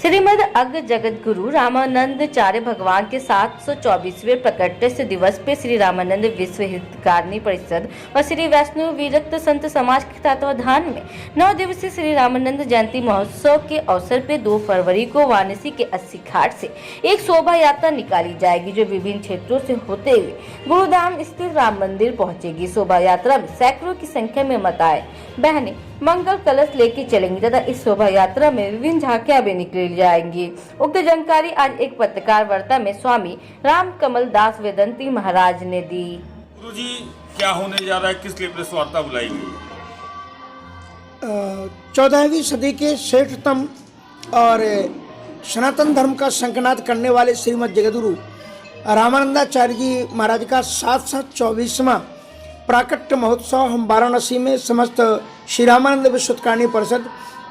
श्रीमद अग्र जगत गुरु रामानंदाचार्य भगवान के 724वें प्रकट दिवस पे श्री रामानंद विश्व हितकारिणी परिषद और श्री वैष्णव विरक्त संत समाज के तत्वाधान में 9 दिवसीय श्री रामानंद जयंती महोत्सव के अवसर पे 2 फरवरी को वाराणसी के 80 घाट से एक शोभा यात्रा निकाली जाएगी, जो विभिन्न क्षेत्रों से होते हुए गुरुधाम स्थित राम मंदिर पहुंचेगी। शोभा यात्रा में सैकड़ों की संख्या में माताएं बहनें मंगल कलश लेकर चलेंगी तथा इस शोभा यात्रा में विभिन्न झांकियां भी निकली जाएंगी। उक्त जानकारी आज एक पत्रकार वार्ता में स्वामी राम कमल दास वेदांती महाराज ने दी। गुरुजी, क्या होने जा रहा है, किस लिए प्रेस वार्ता बुलाई गई? 14वीं सदी के श्रेष्ठतम और सनातन धर्म का शंखनाद करने वाले श्रीमद जगतगुरु रामानंदाचार्य जी महाराज का 724वां प्राकट्य महोत्सव हम वाराणसी में समस्त श्री रामानंद विश्व हितकारिणी परिषद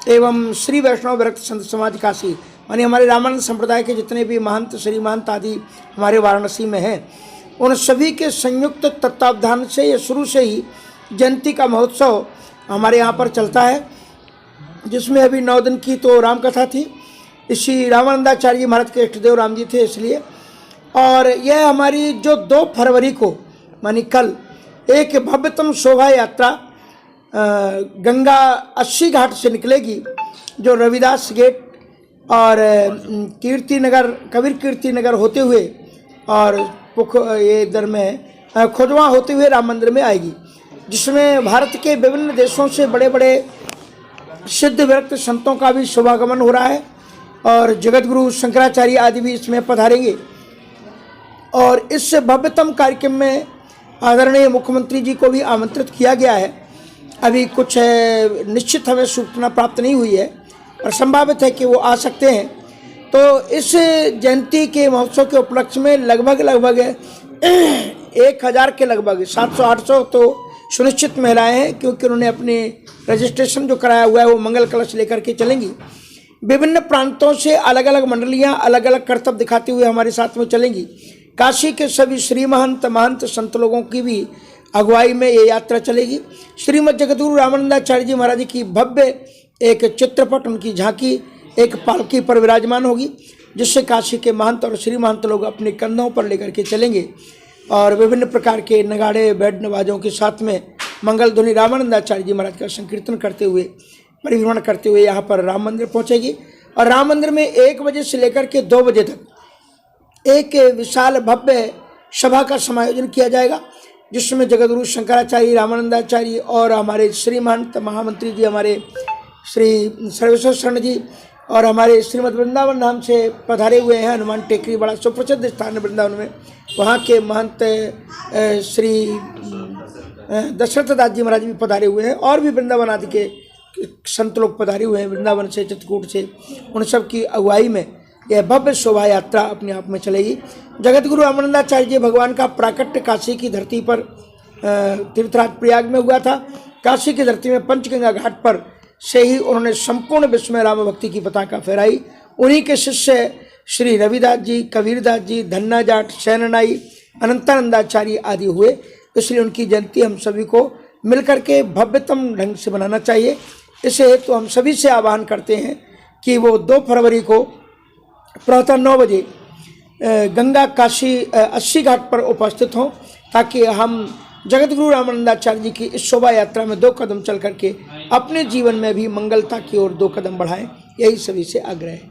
एवं श्री वैष्णव विरक्त संत समाज काशी यानी हमारे रामानंद संप्रदाय के जितने भी महंत श्री महंत आदि हमारे वाराणसी में हैं, उन सभी के संयुक्त तत्वावधान से ये शुरू से ही जयंती का महोत्सव हमारे यहाँ पर चलता है, जिसमें अभी 9 दिन की तो राम कथा थी। श्री रामानंदाचार्य जी महाराज के इष्टदेव राम जी थे इसलिए, और यह हमारी जो 2 फरवरी को मानी कल एक भव्यतम शोभा यात्रा गंगा 80 घाट से निकलेगी, जो रविदास गेट और कीर्तिनगर कबीर कीर्तिनगर होते हुए और ये इधर में खोजवा होते हुए राम मंदिर में आएगी, जिसमें भारत के विभिन्न देशों से बड़े बड़े सिद्ध विरक्त संतों का भी शुभागमन हो रहा है और जगतगुरु शंकराचार्य आदि भी इसमें पधारेंगे। और इस भव्यतम कार्यक्रम में आदरणीय मुख्यमंत्री जी को भी आमंत्रित किया गया है। अभी कुछ निश्चित हमें सूचना प्राप्त नहीं हुई है और संभावित है कि वो आ सकते हैं। तो इस जयंती के महोत्सव के उपलक्ष्य में लगभग 1000 के लगभग 700-800 तो सुनिश्चित महिलाएं हैं, क्योंकि उन्होंने अपने रजिस्ट्रेशन जो कराया हुआ है वो मंगल कलश लेकर के चलेंगी। विभिन्न प्रांतों से अलग अलग मंडलियां अलग अलग कर्तव्य दिखाते हुए हमारे साथ में चलेंगी। काशी के सभी श्री महंत संत लोगों की भी अगुवाई में ये यात्रा चलेगी। श्रीमद जगतगुरु रामानंदाचार्य जी महाराज की भव्य एक चित्रपट, उनकी झांकी एक पालकी पर विराजमान होगी, जिससे काशी के महंत और श्री महंत लोग अपने कंधों पर लेकर के चलेंगे और विभिन्न प्रकार के नगाड़े बैंड नवाजों के साथ में मंगल ध्वनि रामानंदाचार्य जी महाराज का संकीर्तन करते हुए परिभ्रमण करते हुए यहाँ पर राम मंदिर पहुँचेगी। और राम मंदिर में 1 बजे से लेकर के 2 बजे तक एक विशाल भव्य सभा का समायोजन किया जाएगा, जिसमें जगतगुरु शंकराचार्य रामानंदाचार्य और हमारे श्री महंत महामंत्री जी हमारे श्री सर्वेश्वर शरण जी और हमारे श्रीमद वृंदावन नाम से पधारे हुए हैं। हनुमान टेकरी बड़ा सुप्रसिद्ध स्थान है वृंदावन में, वहाँ के महंत श्री दशरथ दास जी महाराज भी पधारे हुए हैं और भी वृंदावन आदि के संत लोग पधारे हुए हैं वृंदावन से, चित्रकूट से। उन सब की अगुवाई में यह भव्य शोभा यात्रा अपने आप में चलेगी। जगतगुरु रामानंदाचार्य जी भगवान का प्राकट्य काशी की धरती पर तीर्थराज प्रयाग में हुआ था। काशी की धरती में पंचगंगा घाट पर से ही उन्होंने संपूर्ण विश्व में राम भक्ति की पताका फहराई। उन्हीं के शिष्य श्री रविदास जी, कबीरदास जी, धन्ना जाट, शैननाई, अनंतानंदाचार्य आदि हुए। इसलिए उनकी जयंती हम सभी को मिलकर के भव्यतम ढंग से मनाना चाहिए। इसे हेतु हम सभी से आह्वान करते हैं कि वो 2 फरवरी को प्रातः 9 बजे गंगा काशी 80 घाट पर उपस्थित हों, ताकि हम जगतगुरु रामानंदाचार्य जी की इस शोभा यात्रा में 2 कदम चल करके अपने जीवन में भी मंगलता की ओर 2 कदम बढ़ाएं। यही सभी से आग्रह है।